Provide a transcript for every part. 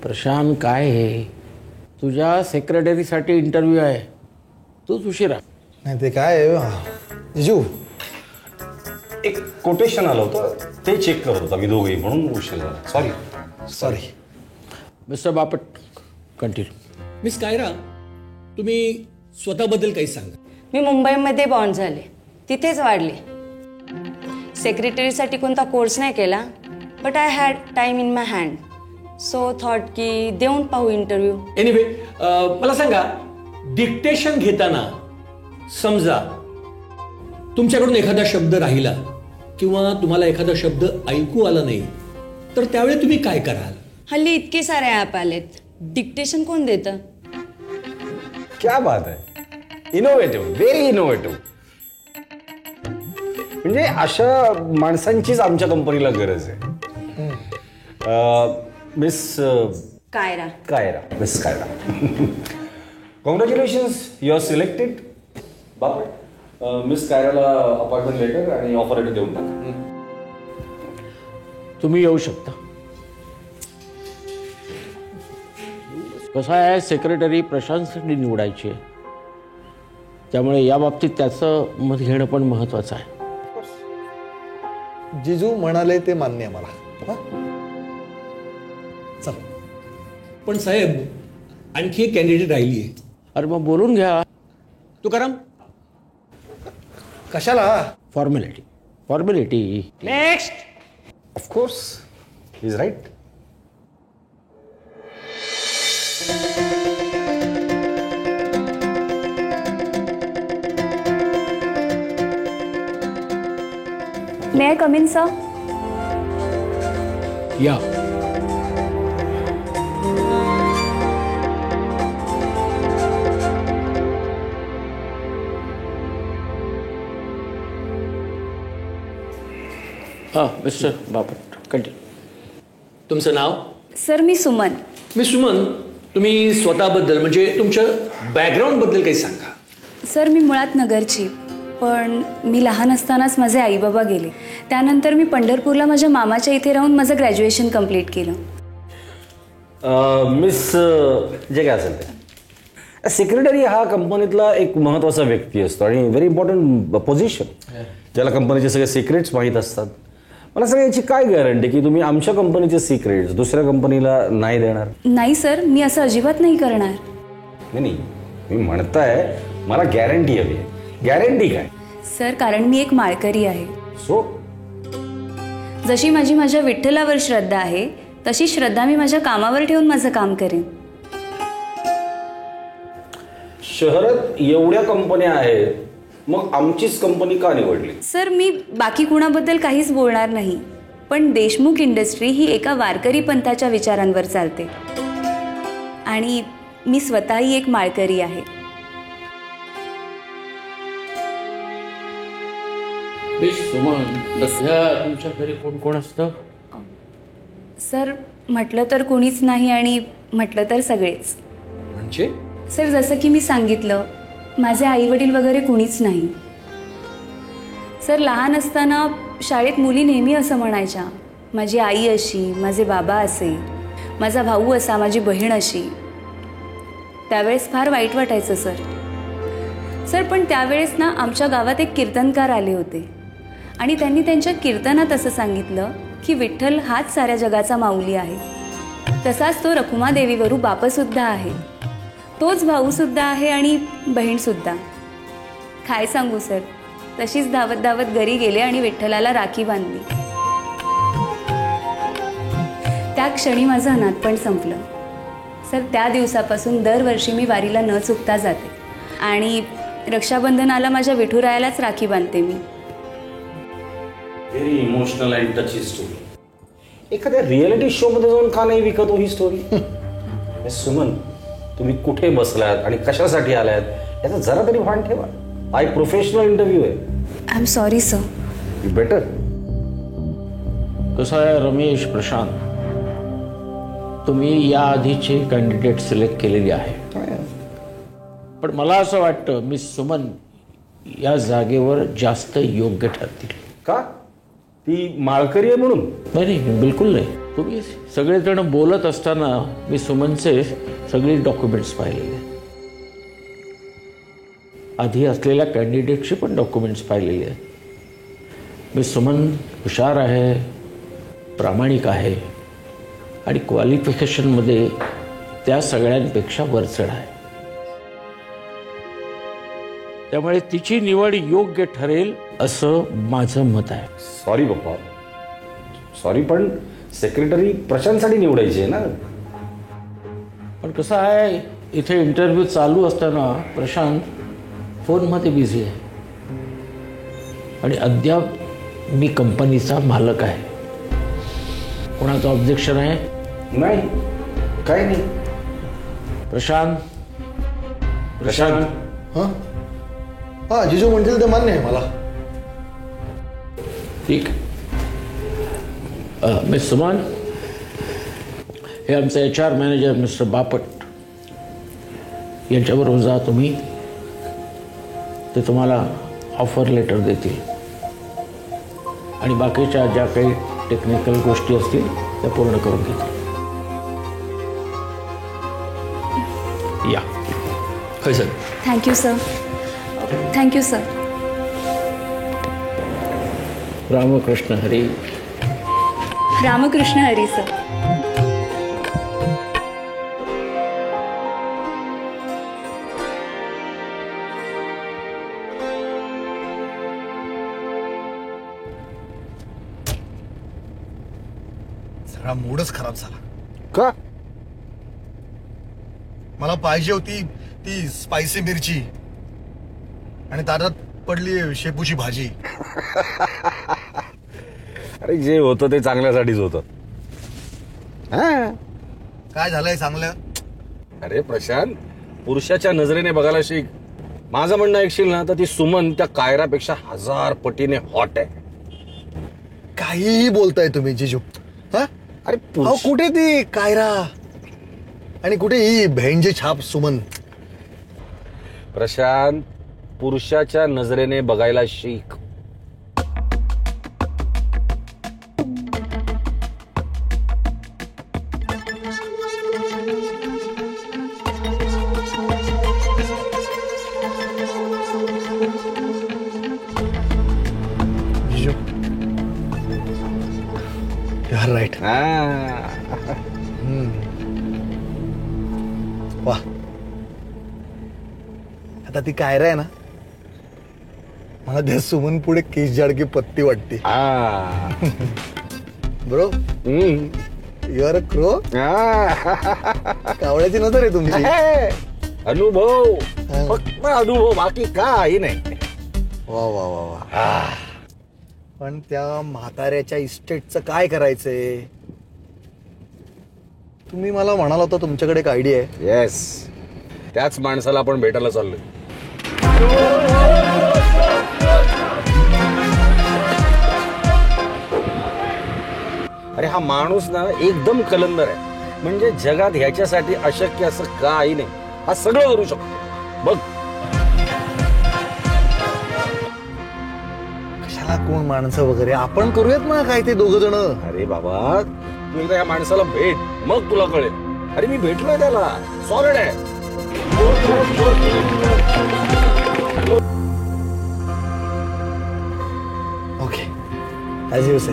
प्रशांत, काय हे तुझ्या सेक्रेटरीसाठी इंटरव्ह्यू आहे, तूच उशिरा. नाही ते काय जिजू, एक कोटेशन आलं होतं ते चेक करत होता मी दोघेही, म्हणून उशीर झाला. Sorry. Mister Bapat, continue. Miss Kaira, तुम्ही स्वतःबद्दल काही सांगा. मी मुंबईमध्ये बॉर्न झाले, तिथेच वाढले. सेक्रेटरीसाठी कोणता कोर्स नाही केला, but I had time in my hand, so thought की देऊन पाहू इंटरव्ह्यू. एनिवे, मला सांगा, डिक्टेशन घेताना समजा तुमच्याकडून एखादा शब्द राहिला किंवा तुम्हाला एखादा शब्द ऐकू आला नाही, तर त्यावेळी तुम्ही काय कराल? हल्ली इतके सारे ॲप आलेत, डिक्टेशन कोण देतं? क्या बात आहे, इनोव्हेटिव्ह, व्हेरी इनोव्हेटिव्ह. म्हणजे अशा माणसांचीच आमच्या कंपनीला गरज आहे. Miss Kaira. Miss Kaira, congratulations, you are selected. Bapat, miss कायराला अपॉइंटमेंट लेटर आणि ऑफर लेटर देऊन टाका. तुम्ही येऊ शकता. कसं आहे, सेक्रेटरी प्रशांतसाठी निवडायची आहे, त्यामुळे या बाबतीत त्याचं मत घेणं पण महत्वाचं आहे. जिजू म्हणाले ते मान्य आहे मला. चल. पण साहेब, आणखी एक कॅन्डिडेट राहिली आहे. अरे मग बोलून घ्या. तुकाराम, कशाला? Formality. Next. Of course, he is right. May I come in, sir? या. Mister Bapat, continue. तुमचं नाव? सर, मी सुमन. मी सुमन, तुम्ही स्वतःबद्दल म्हणजे तुमच्या बॅकग्राऊंडबद्दल काही सांगा. सर, मी मुळात नगरची, पण मी लहान असतानाच माझे आईबाबा गेले. त्यानंतर मी पंढरपूरला माझ्या मामाच्या इथे राहून माझं ग्रॅज्युएशन कंप्लीट केलं. मिस, जे काय असेल ते, सेक्रेटरी हा कंपनीतला एक महत्त्वाचा व्यक्ती असतो आणि व्हेरी इम्पॉर्टंट पोझिशन, ज्याला कंपनीचे सगळे सिक्रेट्स माहीत असतात. मला सांगा, याची काय गॅरंटी की तुम्ही आमच्या कंपनीचे सिक्रेट्स दुसऱ्या कंपनीला नाही देणार? नाही सर, मी असं अजिबात नाही करणार. नाही, मी म्हणताय मला गॅरंटी हवी आहे. गॅरंटी काय? सर, कारण मी एक माळकरी आहे. सो जशी माझ्या विठ्ठलावर श्रद्धा आहे, तशी श्रद्धा मी माझ्या कामावर ठेवून माझं काम करेन. शहरात एवढ्या कंपन्या आहेत, मग आमचीच कंपनी का निवडली? सर, मी बाकी कुणाबद्दल काहीच बोलणार नाही, पण देशमुख इंडस्ट्री ही एका वारकरी पंथाच्या विचारांवर चालते आणि मी स्वतःही एक माळकरी आहे. सुमन, सध्या तुमच्या घरी कोण कोण असतं? सर, म्हटलं तर कोणीच नाही आणि म्हटलं तर सगळेच. म्हणजे? सर, जसं की मी सांगितलं, माझे आईवडील वगैरे कुणीच नाही. सर, लहान असताना शाळेत मुली नेहमी असं म्हणायच्या, माझी आई अशी, माझे बाबा असे, माझा भाऊ असा, माझी बहीण अशी. त्यावेळेस फार वाईट वाटायचं सर. पण त्यावेळेस ना आमच्या गावात एक कीर्तनकार आले होते आणि त्यांनी त्यांच्या कीर्तनात असं सांगितलं की विठ्ठल हाच साऱ्या जगाचा माऊली आहे. तसाच तो रखुमादेवीवरू बापसुद्धा आहे, तोच भाऊसुद्धा आहे आणि बहीणसुद्धा. काय सांगू सर, तशीच धावत धावत घरी गेले आणि विठ्ठलाला राखी बांधली. त्या क्षणी माझं अनाथपण संपलं. सर, त्या दिवसापासून दरवर्षी मी वारीला न चुकता जाते आणि रक्षाबंधनाला माझ्या विठुरायालाच राखी बांधते मी. Very emotional and touchy story. एखाद्या रियालिटी शो मध्ये जाऊन का नाही विकत हो ही स्टोरी? सुमन, तुम्ही कुठे बसलात आणि कशासाठी आलात याचं जरा तरी भान ठेवा. हा एक प्रोफेशनल इंटरव्ह्यू आहे. I am sorry sir. You better. कसं आहे रमेश, प्रशांत, तुम्ही या आधीची कॅन्डिडेट सिलेक्ट केलेली आहे, पण मला असं वाटतं मिस सुमन या जागेवर जास्त योग्य ठरतील. का? ती माळकरी आहे म्हणून? नाही, बिलकुल नाही. तुम्ही सगळेजण बोलत असताना मी सुमनचे सगळे डॉक्युमेंट्स पाहिलेले, आधी असलेल्या कॅन्डिडेटचे पण डॉक्युमेंट्स पाहिलेले आहेत. मी सुमन हुशार आहे, प्रामाणिक आहे आणि क्वालिफिकेशनमध्ये त्या सगळ्यांपेक्षा वरचढ आहे. त्यामुळे तिची निवड योग्य ठरेल असं माझं मत आहे. सॉरी पप्पा, सॉरी, पण सेक्रेटरी प्रशांतसाठी निवडायची आहे ना. पण कसं आहे, इथे इंटरव्ह्यू चालू असताना प्रशांत फोनमध्ये बिझी आहे आणि अद्याप मी कंपनीचा मालक आहे. कोणाचं ऑब्जेक्शन आहे? नाही, काय नाही. प्रशांत प्रशांत हां हां जिजू म्हणतील ते मान्य आहे मला. ठीक. मिस सुमन, हे आमचे HR मॅनेजर मिस्टर बापट यांच्याबरोबर जा तुम्ही. ते तुम्हाला ऑफर लेटर देतील आणि बाकीच्या ज्या काही टेक्निकल गोष्टी असतील त्या पूर्ण करून घेतील. या. होय sir. Thank you sir. Thank you sir. Ramkrishna Hari. Ramkrishna Hari sir. सगळा मूडच खराब झाला. का? मला पाहिजे होती ती स्पायसी मिरची आणि ताटात पडली शेपूची भाजी. अरे जे होतं ते चांगल्यासाठीच होतं. हा. काय झालंय चांगलं? अरे प्रशांत, पुरुषाच्या नजरेने बघायला शिक. माझं म्हणणं ऐकशील ना तर ती सुमन त्या कायरापेक्षा 1000 पटीने हॉट आहे. काहीही बोलताय तुम्ही जिजू. हा? अरे अहो, कुठे ती कायरा आणि कुठे ही भेंडची छाप सुमन? प्रशांत, पुरुषाच्या नजरेने बघायला शिक. जिजू, यू आर राईट. वा, आता ती कायरा आहे ना, मला त्या सुमन पुढे केस जाडकी पत्ती वाटते. Bro, you are a crow. कावळ्याची नजर आहे तुमची. अनुभव, फक्त अनुभव, बाकी काही नाही. वा वा वा वा. पण त्या म्हाताऱ्याच्या इस्टेटचं काय करायचंय? तुम्ही मला म्हणाला होता तुमच्याकडे एक आयडिया आहे. येस, त्याच माणसाला आपण भेटायला चाललोय. अरे हा माणूस ना एकदम कलंदर आहे. म्हणजे जगात ह्याच्यासाठी अशक्य असं काही नाही. हा सगळं करू शकतो. बघ, कशाला कोण माणसं वगैरे, आपण करूयात ना काय ते दोघ जण. अरे बाबा, तू एकदा या माणसाला भेट, मग तुला कळेल. अरे मी भेटलोय त्याला, सॉलिड आहे. ओके, ॲज यू से.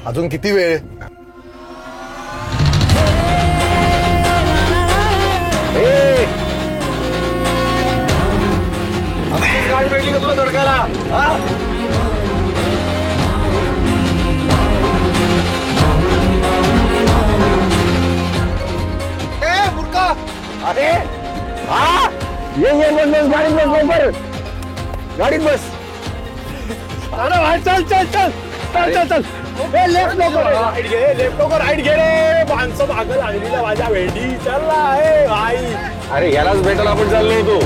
अजून किती वेळ? गाडी भेटली का तुला धडकायला? मूर्खा, अरे हा, ये बस बस, गाडीत बस लवकर, गाडीत बस. अरे भाई, चल चल चल चल चल चल. लेफ्ट लवकर, राईट घे, लेफ्ट लवकर, राईट घे रे. माणसं मागं लागली माझ्या भेंडी. चल ना भाई. अरे यालाच भेटायला आपण चाललो होतो.